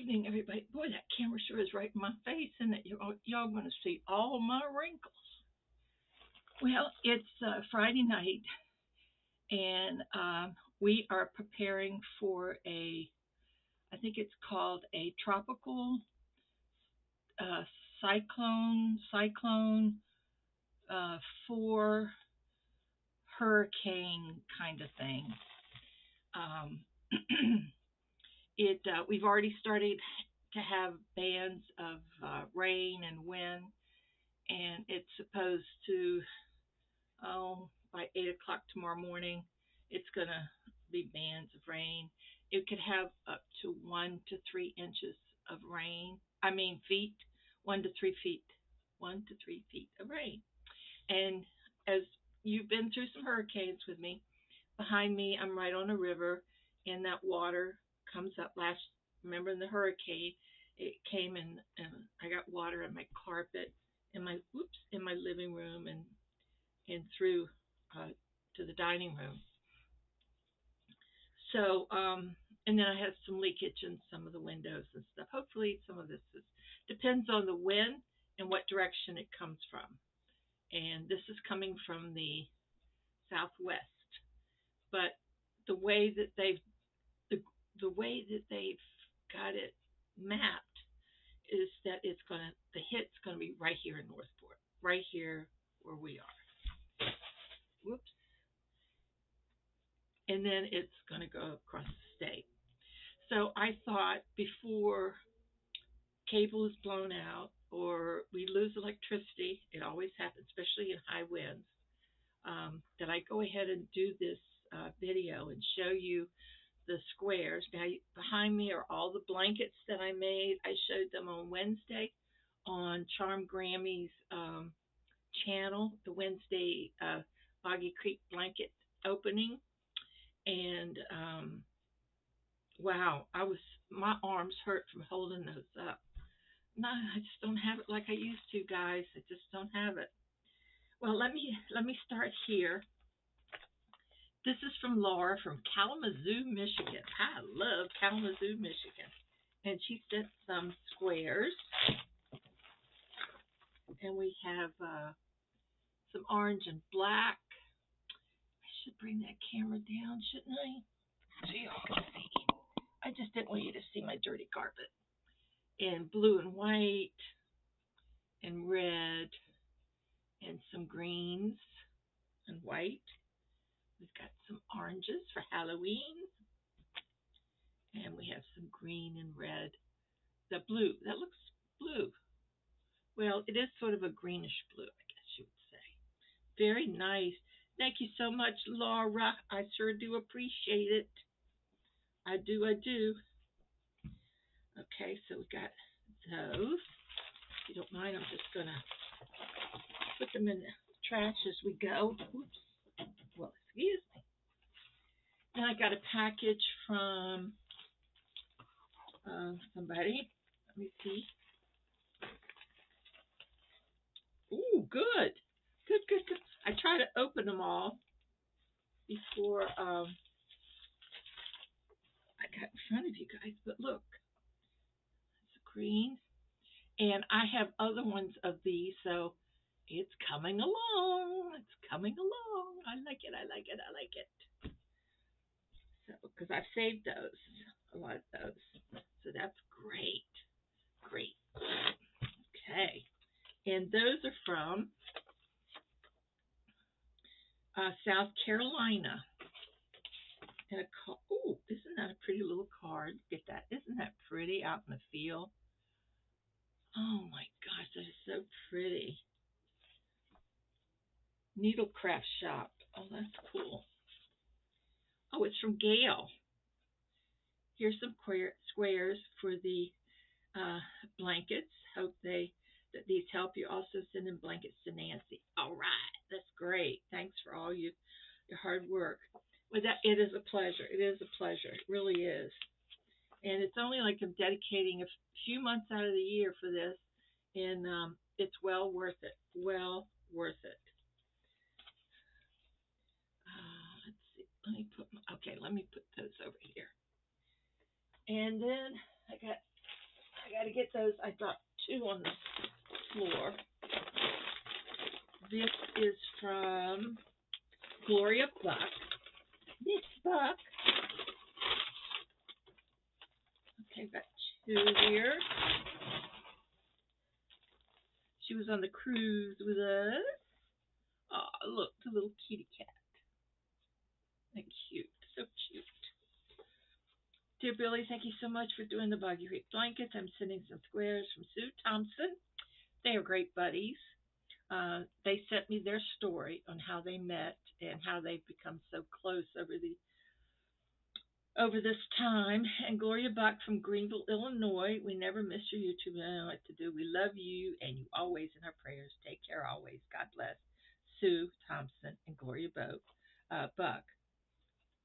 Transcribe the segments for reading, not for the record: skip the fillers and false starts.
evening, everybody. Boy, that camera sure is right in my face, and that y'all going to see all my wrinkles. Well, it's Friday night, and we are preparing for I think it's called a tropical uh, cyclone, 4 hurricane kind of thing. Um, we've already started to have bands of rain and wind, and it's supposed to, by 8 o'clock tomorrow morning, it's going to be bands of rain. It could have up to 1 to 3 inches of rain. I mean feet, 1 to 3 feet, 1 to 3 feet of rain. And as you've been through some hurricanes with me, behind me I'm right on a river, and that water comes up. Remember in the hurricane, it came and I got water in my carpet, in my living room, and through to the dining room. So, and then I have some leakage in some of the windows and stuff. Hopefully some of this depends on the wind and what direction it comes from. And this is coming from the southwest. But the way that they've got it mapped is that the hit's gonna be right here in Northport, right here where we are. Whoops. And then it's gonna go across the state. So I thought, before cable is blown out or we lose electricity, it always happens, especially in high winds, that I go ahead and do this video and show you the squares. Now, behind me are all the blankets that I made. I showed them on Wednesday on Charm Grammy's channel, the Wednesday Boggy Creek blanket opening. And wow, my arms hurt from holding those up. No, I just don't have it like I used to, guys. I just don't have it. Well, let me start here. This is from Laura from Kalamazoo, Michigan. I love Kalamazoo, Michigan. And she sent some squares. And we have some orange and black. I should bring that camera down, shouldn't I? So y'all can see. I just didn't want you to see my dirty carpet. And blue and white and red and some greens and white. We've got some oranges for Halloween. And we have some green and red. The blue, that looks blue. Well, it is sort of a greenish blue, I guess you would say. Very nice. Thank you so much, Laura. I sure do appreciate it. I do. Okay, so we got those. If you don't mind, I'm just going to put them in the trash as we go. Oops. Well, excuse me. Then I got a package from somebody. Let me see. Ooh, good. Good. I try to open them all before I got in front of you guys. But look, it's green. And I have other ones of these, so it's coming along. I like it. So, because I've saved those, a lot of those. So that's great. Okay. And those are from South Carolina. And isn't that a pretty little card? Get that. Isn't that pretty out in the field? Oh my gosh, that is so pretty. Needlecraft Shop. Oh, that's cool. Oh, it's from Gail. Here's some squares for the blankets. Hope that these help you. Also send in blankets to Nancy. All right, that's great. Thanks for all your hard work. Well, it is a pleasure. It really is. And it's only like I'm dedicating a few months out of the year for this, and it's well worth it. Well worth it. Let's see. Let me put those over here. And then I got got to get those. I dropped two on the floor. This is from Gloria Buck. Miss Buck. Okay, got two here. She was on the cruise with us. Oh, look, the little kitty cat. They're cute. So cute. Dear Billie, thank you so much for doing the Buggy Reap blankets. I'm sending some squares from Sue Thompson. They are great buddies. They sent me their story on how they met and how they've become so close over this time. And Gloria Buck from Greenville, Illinois. We never miss your YouTube. I don't know what to do. We love you and you always in our prayers. Take care always. God bless. Sue Thompson and Gloria Buck.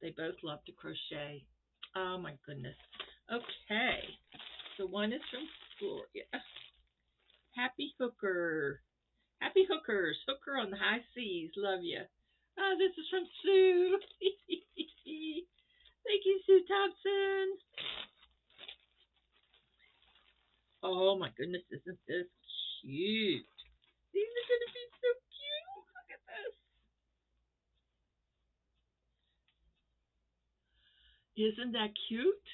They both love to crochet. Oh my goodness. Okay. So one is from Gloria. Happy Hooker. Happy Hookers. Hooker on the high seas. Love you. This is from Sue. Thank you, Sue Thompson. Oh my goodness, isn't this cute? These are going to be so cute. Look at this. Isn't that cute?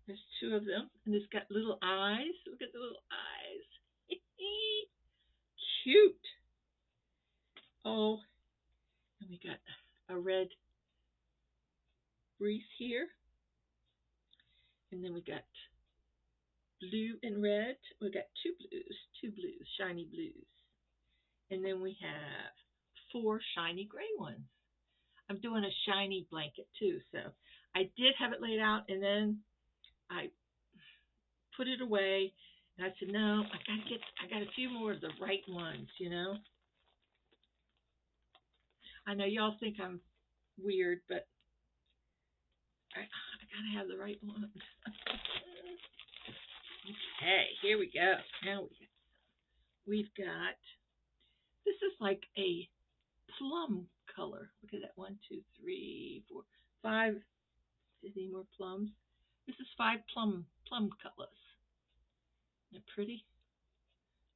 There's two of them, and it's got little eyes. Look at the little eyes. Cute. Oh, and we got a red wreath here. And then we got blue and red. We got two blues, shiny blues. And then we have four shiny gray ones. I'm doing a shiny blanket too, so I did have it laid out, and then I put it away, and I said, no, I got a few more of the right ones, you know. I know y'all think I'm weird, but I gotta have the right ones. Okay, here we go. Now we've got, this is like a plum color. Look at that. 1, 2, 3, 4, 5. Any more plums? This is 5 plum colors. They're pretty.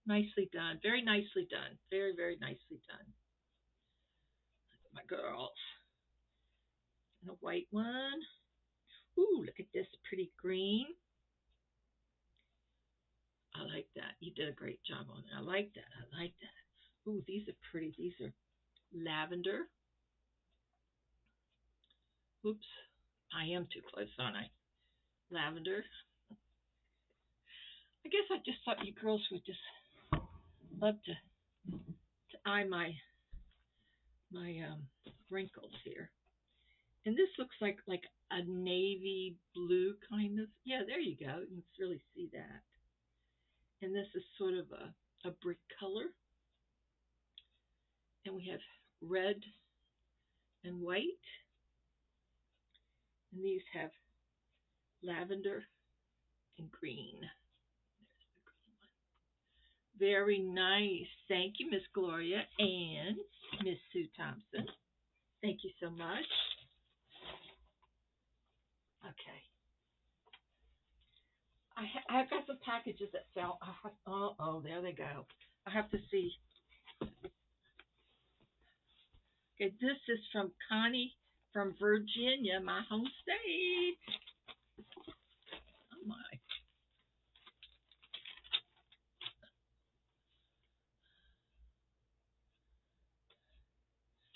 Nicely done. Very nicely done. Very, very nicely done. My girls. And a white one. Ooh, look at this pretty green. I like that. You did a great job on it. I like that. I like that. Ooh, these are pretty. These are lavender. Oops. I am too close, aren't I? Lavender. I guess I just thought you girls would just love to eye my wrinkles here. And this looks like a navy blue kind of. Yeah, there you go. You can really see that. And this is sort of a brick color. And we have red and white. And these have lavender and green. There's the green one. Very nice. Thank you, Miss Gloria and Miss Sue Thompson. Thank you so much. Okay. I've got some packages that fell. Oh, there they go. I have to see. Okay, this is from Connie from Virginia, my home state. Oh my.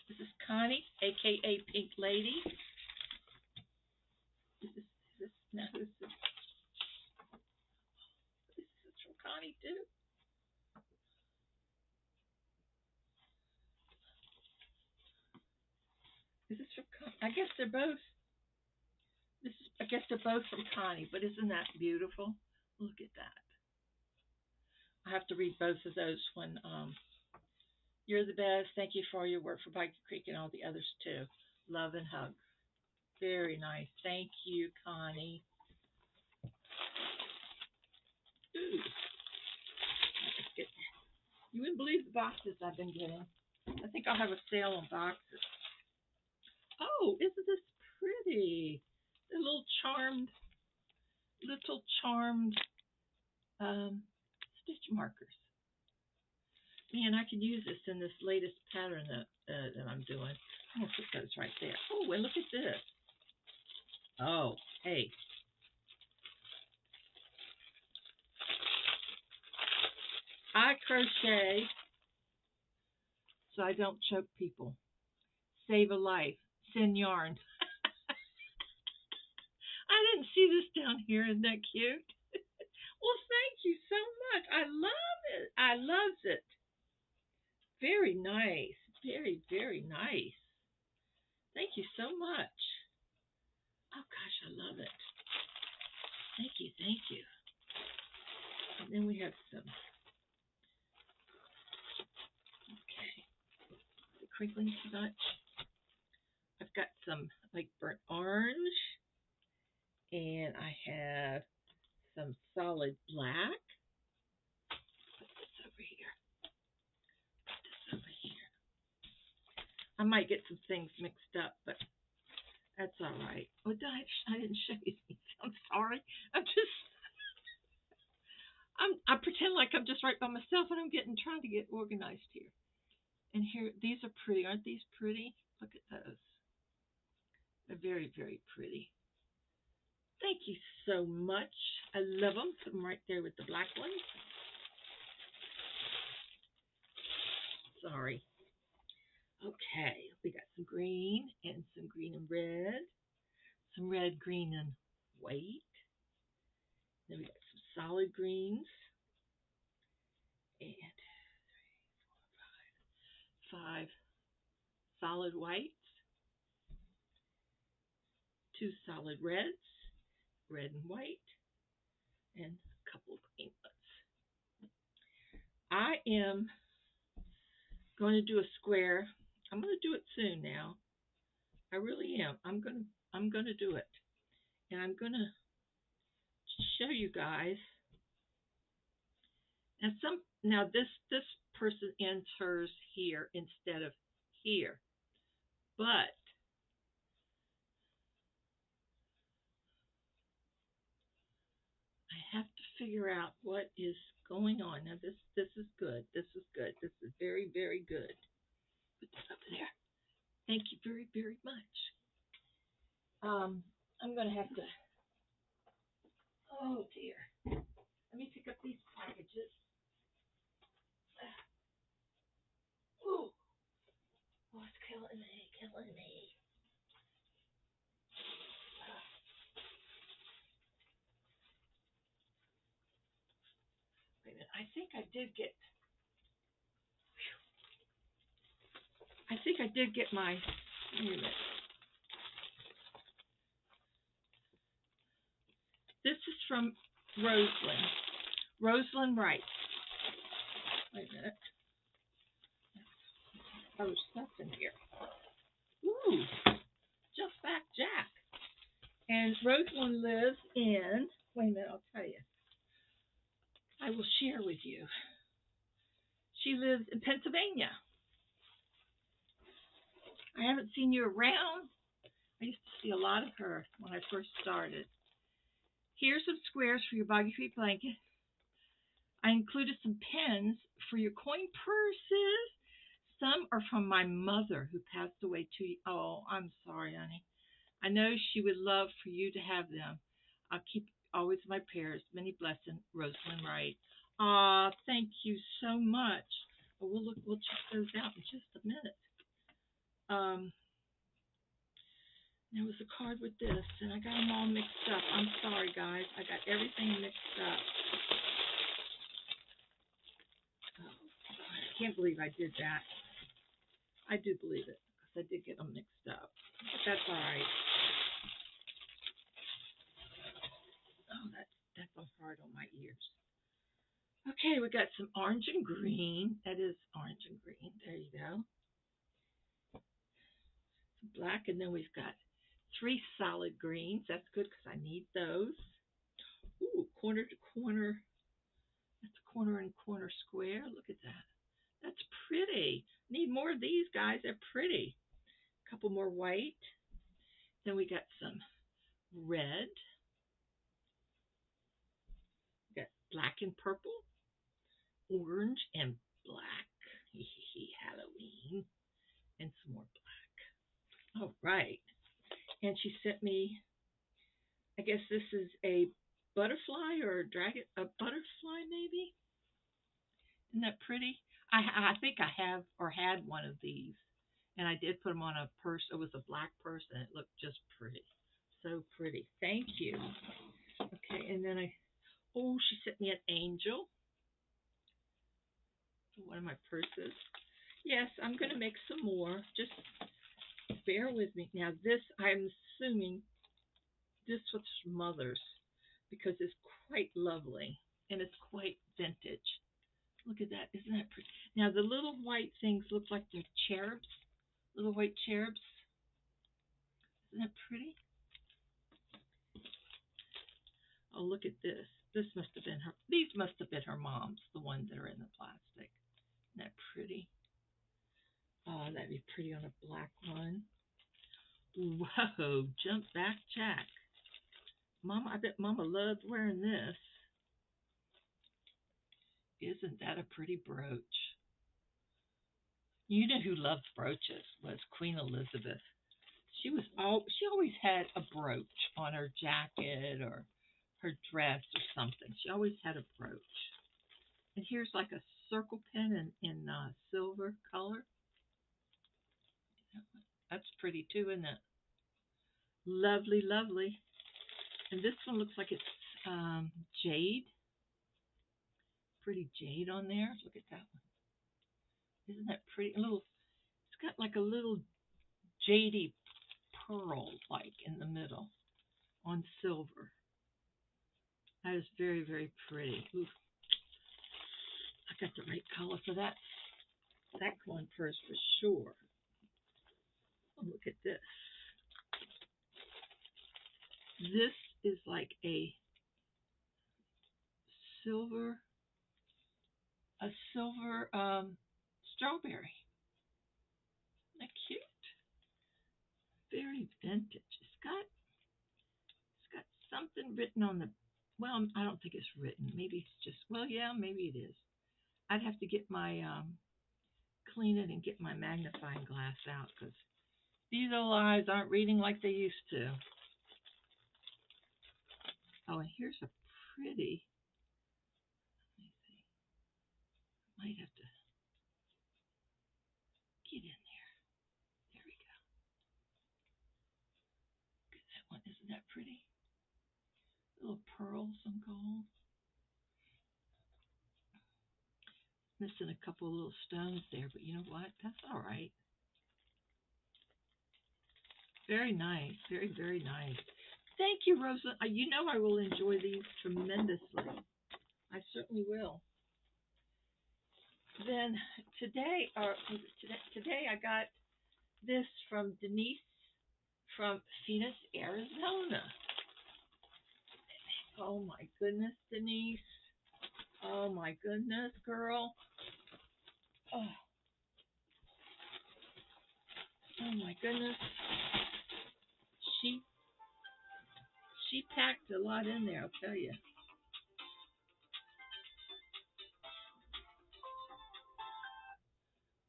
This is Connie, aka Pink Lady. Now who's this? This is from Connie too. This is from I guess they're both. I guess they're both from Connie, but isn't that beautiful? Look at that. I have to read both of those when you're the best. Thank you for all your work for Bike Creek and all the others too. Love and hugs. Very nice. Thank you, Connie. Ooh. You wouldn't believe the boxes I've been getting. I think I'll have a sale on boxes. Oh, isn't this pretty? They're little charmed little charmed stitch markers. Man, I could use this in this latest pattern that I'm doing. I'm going to put those right there. Oh, and look at this. Oh, hey. I crochet so I don't choke people. Save a life. Send yarn. I didn't see this down here. Isn't that cute? Well, thank you so much. I love it. I loves it. Very nice. Very, very nice. Thank you so much. Oh, gosh, I love it. Thank you. Thank you. And then we have some, okay, the crinkling too much. I've got some like burnt orange, and I have some solid black. Put this over here. Put this over here. I might get some things mixed up, but that's all right. Oh, I didn't show you these. I'm sorry. I pretend like I'm just right by myself, and I'm trying to get organized here. And here, these are pretty. Aren't these pretty? Look at those. They're very, very pretty. Thank you so much. I love them. Put them right there with the black ones. Sorry. Okay, we got some green and some green and red. Some red, green, and white. Then we got some solid greens. And 5 solid whites. 2 solid reds. Red and white. And a couple of green ones. I am going to do a square. I'm going to do it soon now. I really am. I'm going to do it. And I'm going to show you guys. Now this person ends hers here instead of here. But I have to figure out what is going on. Now this is good. This is good. This is very, very good. Put this up there. Thank you very, very much. I'm gonna have to, oh dear. Let me pick up these packages. Ooh. Oh, it's killing me, killing me. Wait a minute. I think I did get my, wait a minute. This is from Rosalind Wright. Wait a minute. Oh, there's stuff in here. Ooh, just back Jack. And Rosalind lives in, wait a minute, I'll tell you. I will share with you. She lives in Pennsylvania. I haven't seen you around. I used to see a lot of her when I first started. Here's some squares for your boggy feet blanket. I included some pens for your coin purses. Some are from my mother who passed away 2 years. Oh, I'm sorry, honey. I know she would love for you to have them. I'll keep always my prayers. Many blessings, Rosalind Wright. Thank you so much. We'll check those out in just a minute. There was a card with this, and I got them all mixed up. I'm sorry, guys. I got everything mixed up. Oh, I can't believe I did that. I do believe it, because I did get them mixed up. But that's all right. Oh, that's so hard on my ears. Okay, we got some orange and green. That is orange and green. There you go. Some black, and then we've got 3 solid greens. That's good because I need those. Ooh, corner to corner. That's a corner and corner square. Look at that. That's pretty. Need more of these, guys. They're pretty. A couple more white. Then we got some red. black and purple, orange and black. Halloween. And some more black. All right. And she sent me, I guess this is a butterfly or a dragon, a butterfly maybe. Isn't that pretty? I think I have or had one of these, and I did put them on a purse. It was a black purse, and it looked just pretty, so pretty. Thank you. Okay, and then she sent me an angel. One of my purses. Yes, I'm gonna make some more. Just bear with me. Now this, I'm assuming this was Mother's because it's quite lovely and it's quite vintage. Look at that. Isn't that pretty? Now the little white things look like they're cherubs. Little white cherubs. Isn't that pretty? Oh, look at this. This must have been her. These must have been her mom's, the ones that are in the plastic. Isn't that pretty? Oh, that'd be pretty on a black one. Whoa, jump back Jack. Mama, I bet Mama loved wearing this. Isn't that a pretty brooch? You know who loved brooches was Queen Elizabeth. She always had a brooch on her jacket or her dress or something. She always had a brooch. And here's like a circle pin in silver color. That's pretty too, isn't it? Lovely, lovely. And this one looks like it's jade. Pretty jade on there. Look at that one. Isn't that pretty? It's got like a little jadey pearl like in the middle on silver. That is very, very pretty. Ooh, I got the right color for that one first for sure. Oh, look at this. This is like a silver strawberry. Isn't that cute? Very vintage. It's got something written on the. Well, I don't think it's written. Maybe it's just. Well, yeah, maybe it is. I'd have to get my clean it and get my magnifying glass out because these old eyes aren't reading like they used to. Oh, and here's a pretty. Let me see. Might have to get in there. There we go. Look at that one. Isn't that pretty? Little pearls and gold. Missing a couple of little stones there, but you know what? That's all right. Very nice. Very, very nice. Thank you, Rosa. You know I will enjoy these tremendously. I certainly will. Then today I got this from Denise from Phoenix, Arizona. Oh my goodness, Denise. Oh my goodness, girl. Oh, oh my goodness. She packed a lot in there, I'll tell you.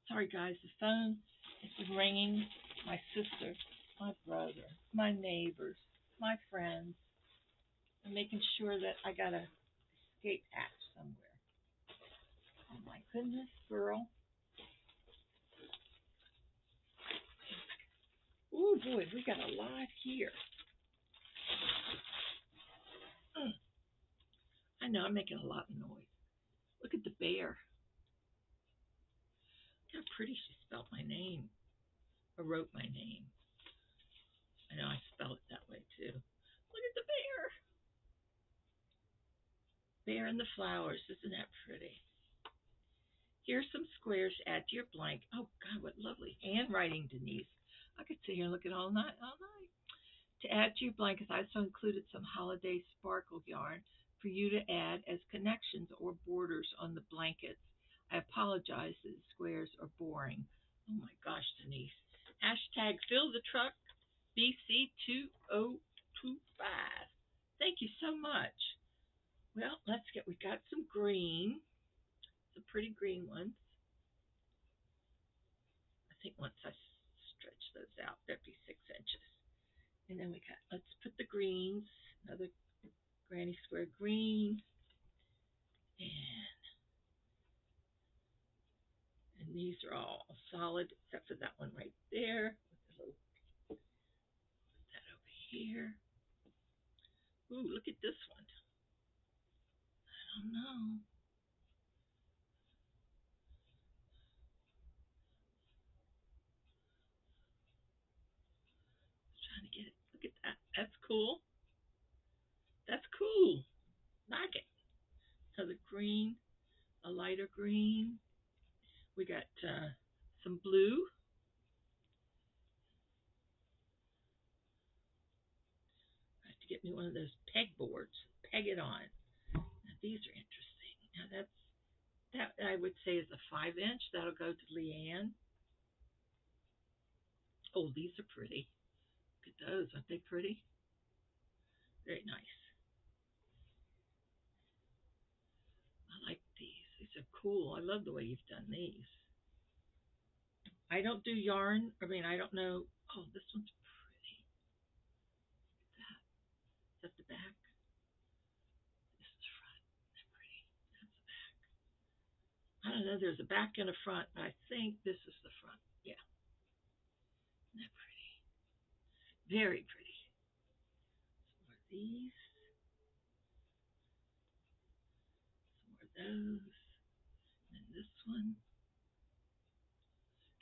Sorry guys, the phone is ringing. My sister, my brother, my neighbors, my friends. I'm making sure that I got a escape hatch somewhere. Oh my goodness, girl. Oh boy, we got a lot here. I know I'm making a lot of noise. Look at the bear. Look how pretty she spelled my name. Or wrote my name. I know I spell it that way too. Look at the bear. Bear and the flowers. Isn't that pretty? Here's some squares to add to your blank. Oh God, what lovely handwriting, Denise. I could sit here and look at it all night. To add to your blankets, I also included some holiday sparkle yarn for you to add as connections or borders on the blankets. I apologize that the squares are boring. Oh my gosh, Denise. Hashtag fill the truck BC2025. Thank you so much. Well, we got some green, some pretty green ones. I think once I stretch those out, that'd be 6 inches. And then let's put the greens, another granny square green, and these are all solid except for that one right there. Put that over here. Ooh, look at this one. I don't know. Trying to get it. Look at that. That's cool. That's cool. Like it. So the green, a lighter green. We got some blue. I have to get me one of those pegboards. Peg it on. Now these are interesting. Now that I would say is a 5 inch. That'll go to Leanne. Oh, these are pretty. Look at those. Aren't they pretty? Very nice. I like these. These are cool. I love the way you've done these. I don't do yarn. I don't know. Oh, this one's pretty. Look at that. Is that the back? This is the front. Isn't that pretty? That's the back. I don't know. There's a back and a front, but I think this is the front. Yeah. Isn't that pretty? Very pretty. Some more of these. Some more of those. And this one.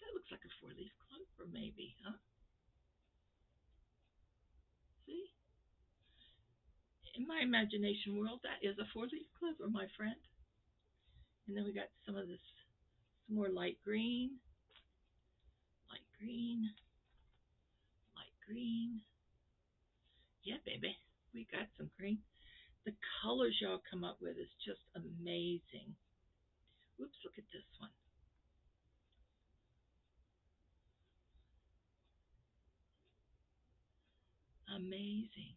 That looks like a 4-leaf clover, maybe, huh? See? In my imagination world, that is a 4-leaf clover, my friend. And then we got some of this, some more light green, light green, light green. Yeah, baby, we got some green. The colors y'all come up with is just amazing. Whoops, look at this one. Amazing.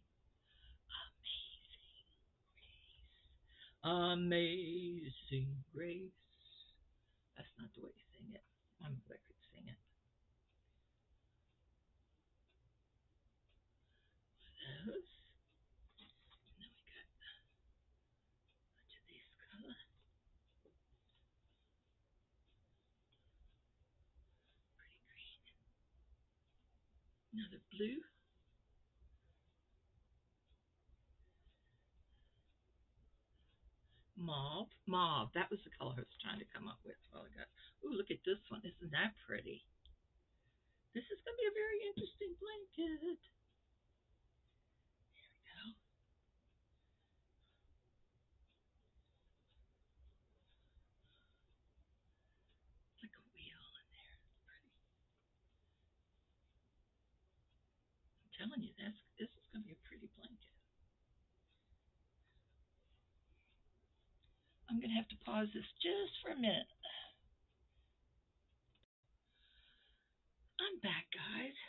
Amazing. Amazing grace. That's not the way you sing it. I'm glad I could sing it. Those. And then we got a bunch of these colors. Pretty green. Another blue. Mauve. Mauve. That was the color I was trying to come up with a while ago. Ooh, look at this one. Isn't that pretty? This is going to be a very interesting blanket. There we go. It's like a wheel in there. It's pretty. I'm telling you, this is going to be a pretty blanket. I'm going to have to pause this just for a minute. I'm back, guys.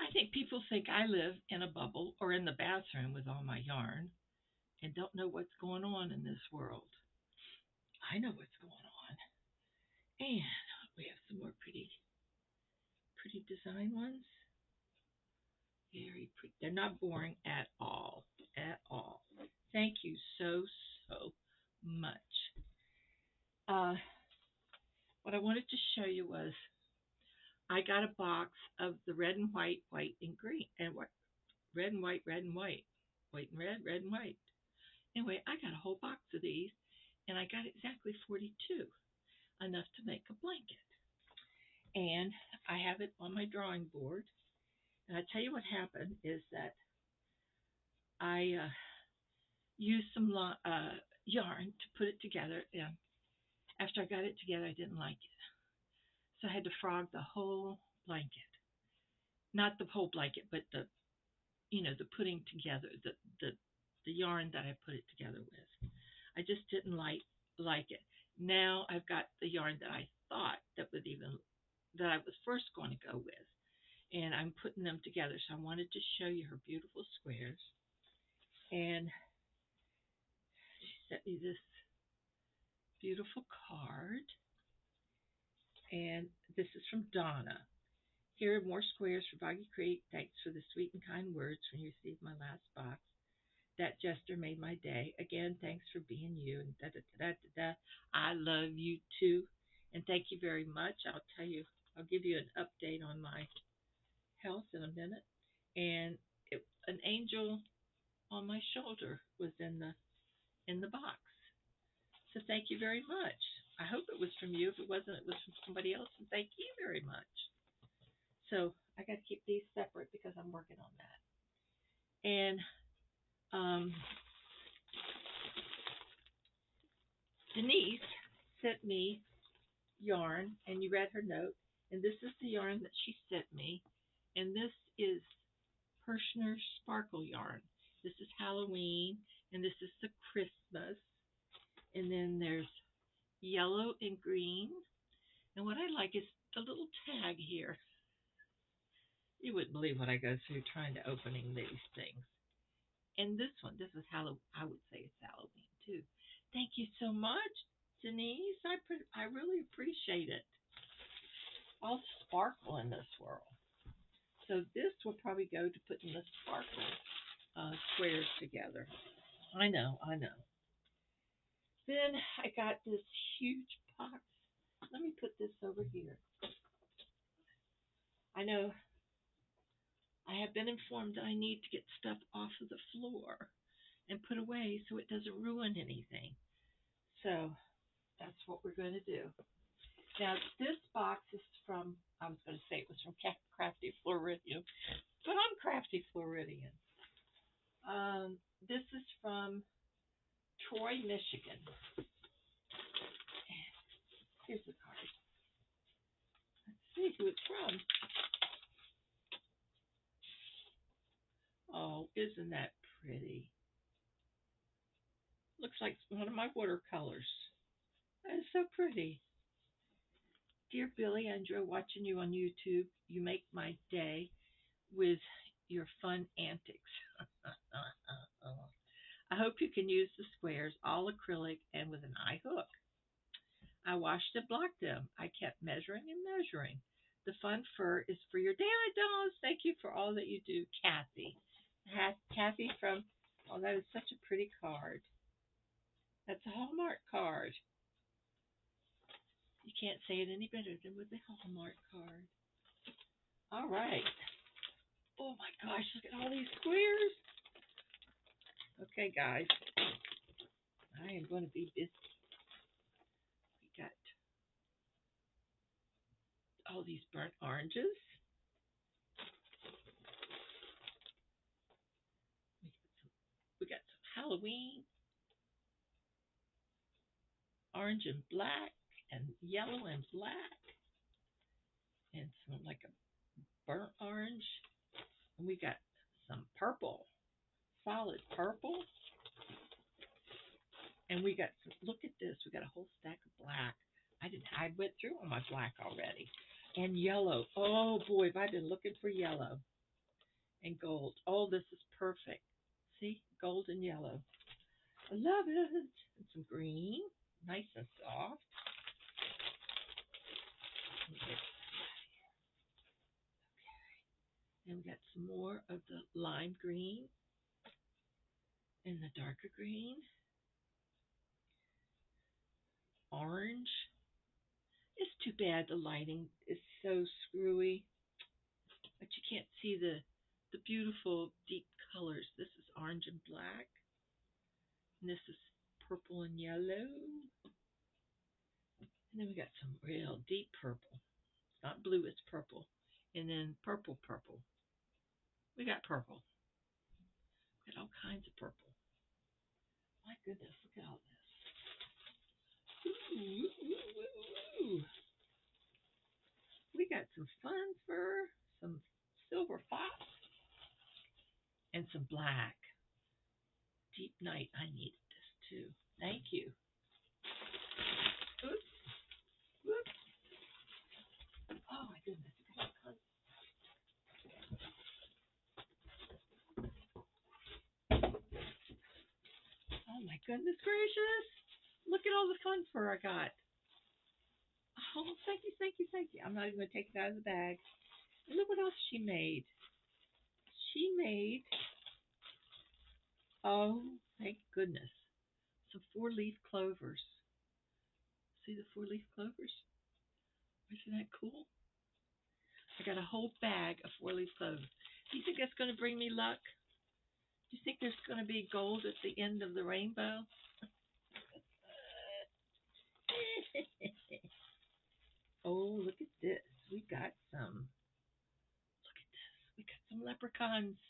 I think people think I live in a bubble or in the bathroom with all my yarn and don't know what's going on in this world. I know what's going on. And we have some more pretty design ones. Very pretty. They're not boring at all. At all. Thank you so much. What I wanted to show you was I got a box of the red and white, white and green, and red and white, red and white, white and red and white. Anyway, I got a whole box of these, and I got exactly 42, enough to make a blanket. And I have it on my drawing board. And I tell you what happened is that I used some yarn to put it together. And after I got it together, I didn't like it. So I had to frog the whole blanket. Not the whole blanket, but the putting together, the yarn that I put it together with. I just didn't like it. Now I've got the yarn that I thought that I was first going to go with. And I'm putting them together. So I wanted to show you her beautiful squares. And sent me this beautiful card, and this is from Donna. Here are more squares for Boggy Creek. Thanks for the sweet and kind words when you received my last box. That gesture made my day. Again, thanks for being you. And da da da da da. I love you too. And thank you very much. I'll give you an update on my health in a minute. And an angel on my shoulder was in the box. So thank you very much. I hope it was from you. If it wasn't, it was from somebody else. And thank you very much. So I got to keep these separate because I'm working on that. And Denise sent me yarn, and you read her note. And this is the yarn that she sent me. And this is Hirschner Sparkle yarn. This is Halloween, and this is the Christmas. And then there's yellow and green. And what I like is the little tag here. You wouldn't believe what I go through trying to opening these things. And this one, this is Halloween. I would say it's Halloween too. Thank you so much, Denise. I really appreciate it. All sparkle in this world. So this will probably go to putting the sparkle squares together. I know. Then I got this huge box. Let me put this over here. I know I have been informed that I need to get stuff off of the floor and put away so it doesn't ruin anything. So that's what we're going to do. Now, this box is from, I was going to say it was from Crafty Floridian, but I'm Crafty Floridian. This is from Troy, Michigan. Here's the card. Let's see who it's from. Oh, isn't that pretty? Looks like one of my watercolors. That is so pretty. Dear Billie, I enjoy watching you on YouTube. You make my day with your fun antics. I hope you can use the squares, all acrylic and with an eye hook. I washed and blocked them. I kept measuring and measuring. The fun fur is for your daily dolls. Thank you for all that you do, Kathy. Kathy from, oh, that is such a pretty card. That's a Hallmark card. You can't say it any better than with the Hallmark card. All right. Oh my gosh, look at all these squares. Okay, guys. I am going to be busy. We got all these burnt oranges. We got some Halloween, orange and black, and yellow and black, and some like a burnt orange. And we got some purple, solid purple. And we got some, look at this, we got a whole stack of black. I went through all my black already. And yellow. Oh boy, have I been looking for yellow. And gold. Oh, this is perfect. See, gold and yellow. I love it. And some green, nice and soft. Okay. And we got some more of the lime green and the darker green. Orange. It's too bad the lighting is so screwy, but you can't see the beautiful deep colors. This is orange and black, and this is purple and yellow. And then we got some real deep purple. It's not blue, it's purple. And then purple. We got purple. We got all kinds of purple. My goodness, look at all this. Ooh. We got some fun fur, some silver fox, and some black. Deep night, I needed this too. Thank you. Oops. Whoops. Oh my goodness. Oh my goodness gracious. Look at all the fun fur I got. Oh, thank you, thank you, thank you. I'm not even going to take it out of the bag. And look what else she made. She made, oh, thank goodness, some four-leaf clovers. See the four-leaf clovers? Isn't that cool? I got a whole bag of four-leaf clovers. Do you think that's going to bring me luck? Do you think there's going to be gold at the end of the rainbow? Oh, look at this. We got some. Look at this. We got some leprechauns.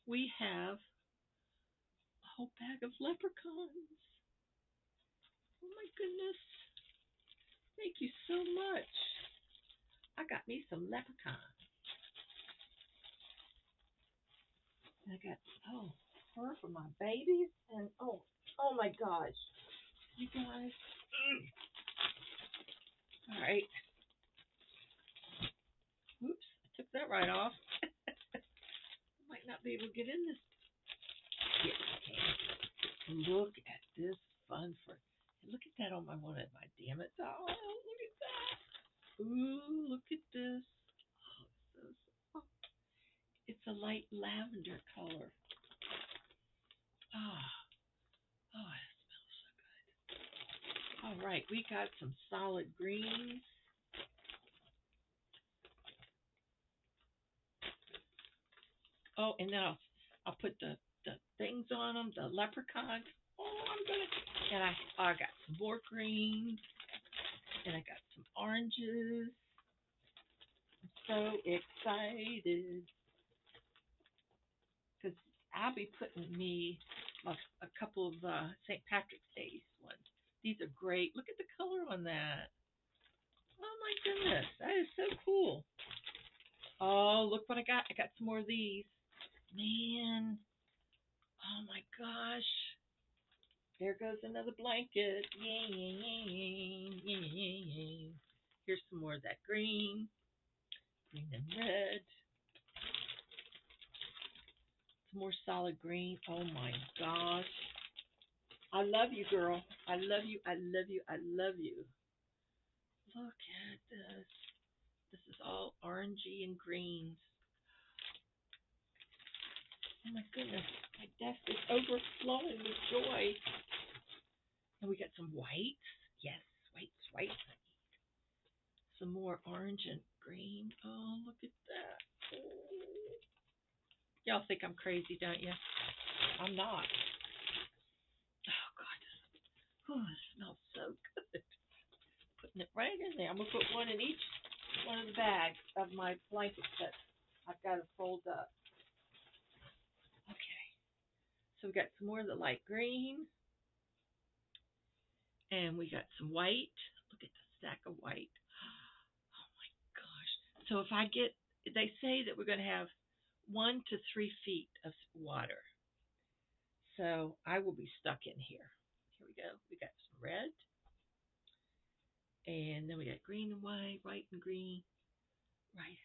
We have a whole bag of leprechauns. Oh my goodness. Thank you so much. I got me some leprechauns. I got, oh, fur for my babies. And oh my gosh. You guys. All right. Oops, I took that right off. I might not be able to get in this. Yes, I can. Look at this fun fur. Look at that on my one of my damn it. Oh, look at that. Ooh, look at this. Oh, so soft. It's a light lavender color. Ah, oh, it smells so good. All right, we got some solid greens. Oh, and then I'll put the things on them, the leprechaun. Oh, I'm gonna. And I got some more greens, and I got some oranges. I'm so excited because I'll be putting me a couple of St. Patrick's Day ones. These are great. Look at the color on that. Oh my goodness, that is so cool. Oh, look what I got. I got some more of these. Man, oh my gosh. There goes another blanket. Yay. Here's some more of that green and red. Some more solid green. Oh my gosh. I love you, girl. I love you. I love you. I love you. Look at this. This is all orangey and greens. Oh my goodness. My desk is overflowing with joy. And we got some whites. Yes, whites. Some more orange and green. Oh, look at that. Oh. Y'all think I'm crazy, don't you? I'm not. Oh, God. Oh, it smells so good. Putting it right in there. I'm going to put one in each one of the bags of my blankets that I've got to fold up. Okay. So we got some more of the light green. And we got some white. Look at the stack of white. Oh my gosh. So if I get, they say that we're going to have 1 to 3 feet of water. So I will be stuck in here. Here we go. We got some red. And then we got green and white and green. Right.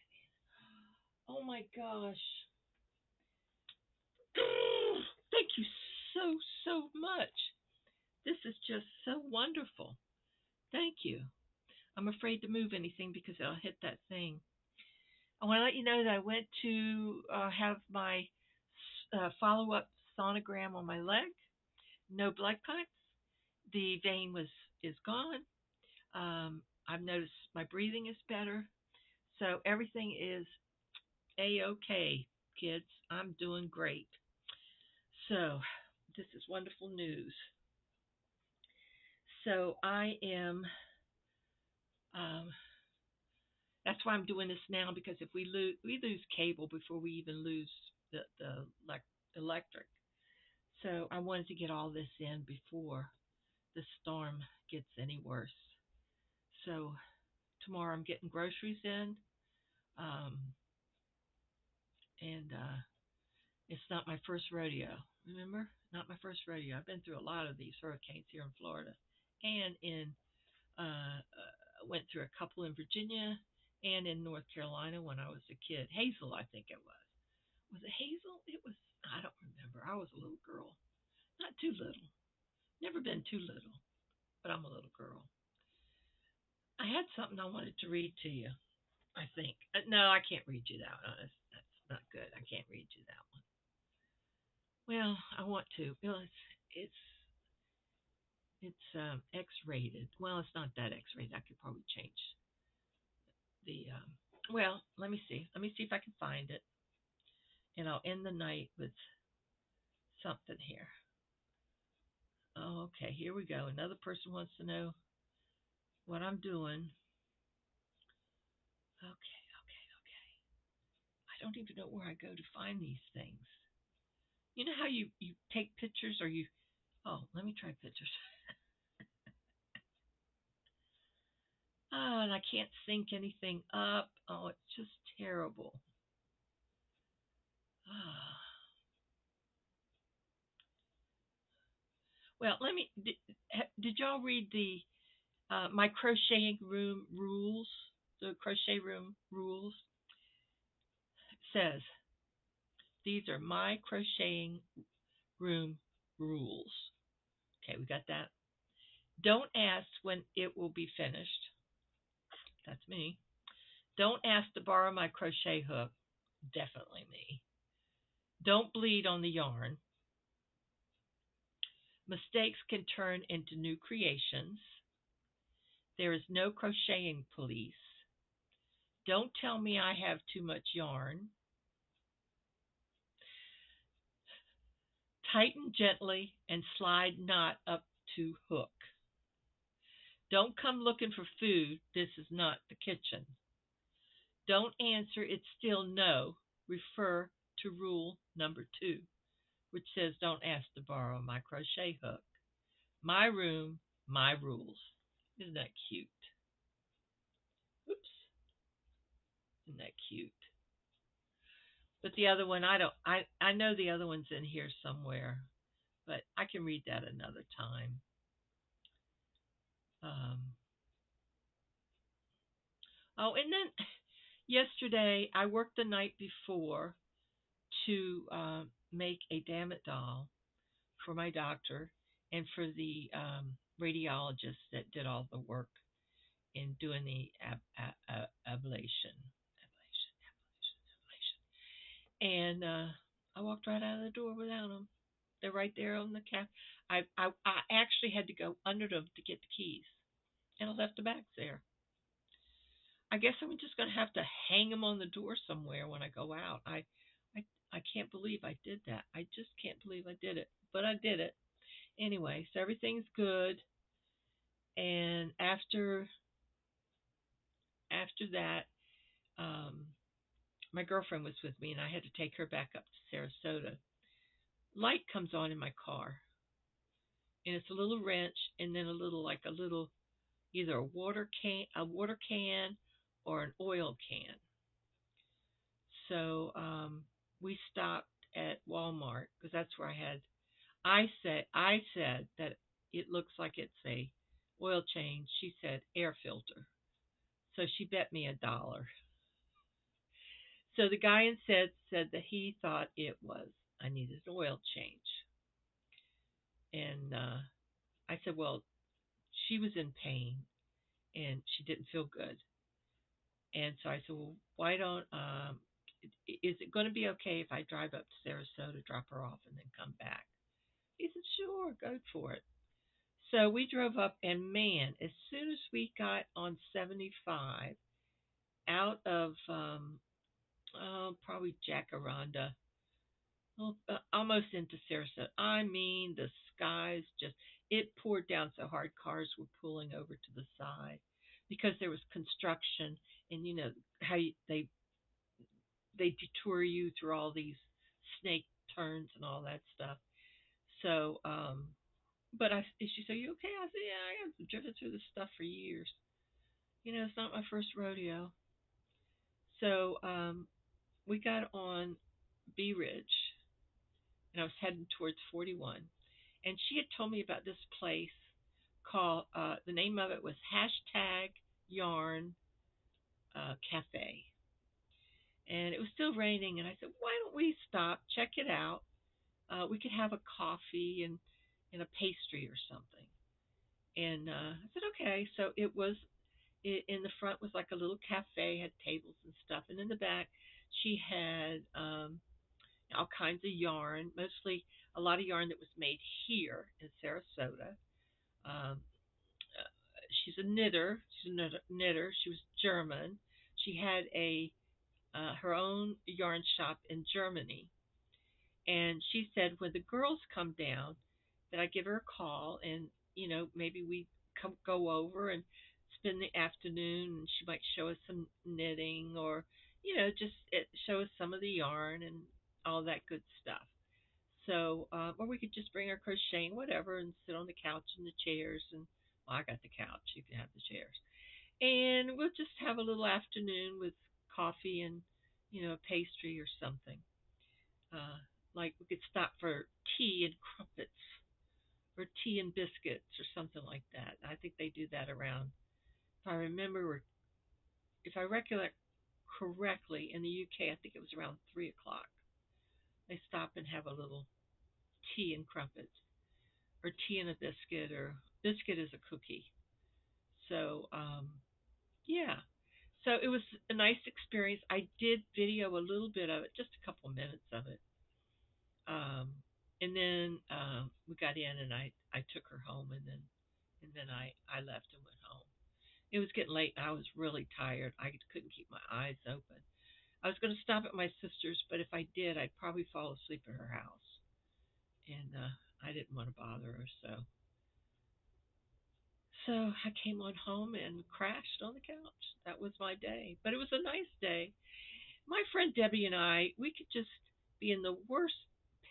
Oh my gosh. Thank you so much. This is just so wonderful. Thank you. I'm afraid to move anything because I'll hit that thing. I want to let you know that I went to have my follow-up sonogram on my leg. No blood clots. The vein is gone. I've noticed my breathing is better. So everything is A-OK, kids. I'm doing great. So this is wonderful news. So I am, that's why I'm doing this now, because if we lose cable before we even lose the electric. So I wanted to get all this in before the storm gets any worse. So tomorrow I'm getting groceries in. And it's not my first rodeo. Remember? Not my first rodeo. I've been through a lot of these hurricanes here in Florida. And went through a couple in Virginia and in North Carolina when I was a kid. Hazel, I think it was. Was it Hazel? It was, I don't remember. I was a little girl. Not too little. Never been too little, but I'm a little girl. I had something I wanted to read to you. I think. No, I can't read you that one. That's not good. I can't read you that one. Well, I want to. Well, it's X-rated. Well, it's not that X-rated. I could probably change the. Well, let me see. Let me see if I can find it, and I'll end the night with something here. Oh, okay, here we go. Another person wants to know what I'm doing. Okay, okay, okay. I don't even know where I go to find these things. You know how you take pictures or you. Oh, let me try pictures. Oh, and I can't sync anything up. Oh, it's just terrible. Ah. Well, let me. Did y'all read the my crocheting room rules? The crochet room rules says these are my crocheting room rules. Okay, we got that. Don't ask when it will be finished. That's me. Don't ask to borrow my crochet hook. Definitely me. Don't bleed on the yarn. Mistakes can turn into new creations. There is no crocheting police. Don't tell me I have too much yarn. Tighten gently and slide knot up to hook. Don't come looking for food. This is not the kitchen. Don't answer it's still no. Refer to rule number 2, which says don't ask to borrow my crochet hook. My room, my rules. Isn't that cute? Oops. Isn't that cute? But the other one, I know the other one's in here somewhere, but I can read that another time. Um, oh, and then yesterday I worked the night before to make a damn it doll for my doctor and for the radiologist that did all the work in doing the ablation. And I walked right out of the door without them. They're right there on the cap. I actually had to go under them to get the keys, and I left the bags there. I guess I'm just going to have to hang them on the door somewhere when I go out. I, I can't believe I did that. I just can't believe I did it, but I did it anyway. So everything's good. And after that, um, my girlfriend was with me, and I had to take her back up to Sarasota. Light comes on in my car, and it's a little wrench, and then a little either a water can, or an oil can. So we stopped at Walmart because that's where I had. I said that it looks like it's a oil change. She said air filter. So she bet me $1. So the guy said that he thought it was I needed an oil change, and I said, well, she was in pain and she didn't feel good, and so I said, well, why don't is it going to be okay if I drive up to Sarasota, drop her off, and then come back? He said, sure, go for it. So we drove up, and man, as soon as we got on 75 out of probably Jacaranda, well, almost into Sarasota. I mean, the skies just, it poured down so hard cars were pulling over to the side because there was construction, and you know how they detour you through all these snake turns and all that stuff. So, but she said, "You okay?" I said, "Yeah, I have driven through this stuff for years. You know, it's not my first rodeo." So, we got on Bee Ridge, and I was heading towards 41. And she had told me about this place called, the name of it was hashtag Yarn Cafe. And it was still raining, and I said, why don't we stop, check it out? we could have a coffee and a pastry or something. And I said, okay. So it was in the front was like a little cafe, had tables and stuff, and in the back she had all kinds of yarn, mostly a lot of yarn that was made here in Sarasota. Um, she's a knitter. She's a knitter. She was German. She had a her own yarn shop in Germany, and she said when the girls come down, that I give her a call, and maybe we come go over and spend the afternoon, and she might show us some knitting, or just show us some of the yarn and all that good stuff. So, or we could just bring our crocheting, whatever, and sit on the couch and the chairs. And well, I got the couch. You can have the chairs, and we'll just have a little afternoon with coffee and a pastry or something. Uh, like we could stop for tea and crumpets, or tea and biscuits, or something like that. I think they do that around. If I remember, if I recollect correctly, in the UK, I think it was around 3 o'clock. They stop and have a little tea and crumpets, or tea and a biscuit, or biscuit is a cookie. So, yeah. So it was a nice experience. I did video a little bit of it, just a couple minutes of it. And then we got in, and I took her home, and then I left and went home. It was getting late, and I was really tired. I couldn't keep my eyes open. I was going to stop at my sister's, but if I did, I'd probably fall asleep at her house, and I didn't want to bother her. So I came on home and crashed on the couch. That was my day, but it was a nice day. My friend Debbie and I, we could just be in the worst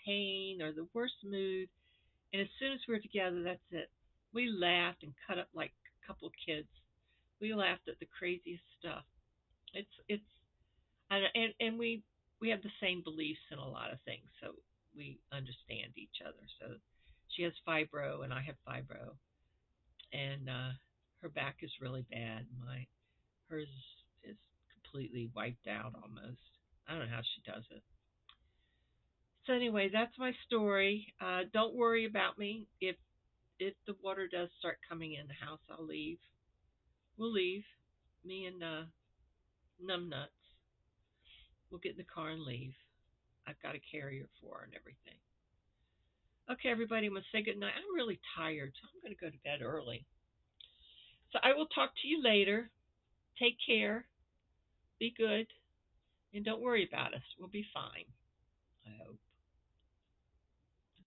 pain or the worst mood, and as soon as we were together, that's it. We laughed and cut up like a couple of kids. We laughed at the craziest stuff. It's and we have the same beliefs in a lot of things, so we understand each other. So she has fibro and I have fibro, and her back is really bad. Hers is completely wiped out almost. I don't know how she does it. So anyway, that's my story. Don't worry about me. If the water does start coming in the house, I'll leave. We'll leave. Me and Numbnuts. We'll get in the car and leave. I've got a carrier for her and everything. Okay, everybody, I'm going to say goodnight. I'm really tired, so I'm going to go to bed early. So I will talk to you later. Take care. Be good. And don't worry about us. We'll be fine.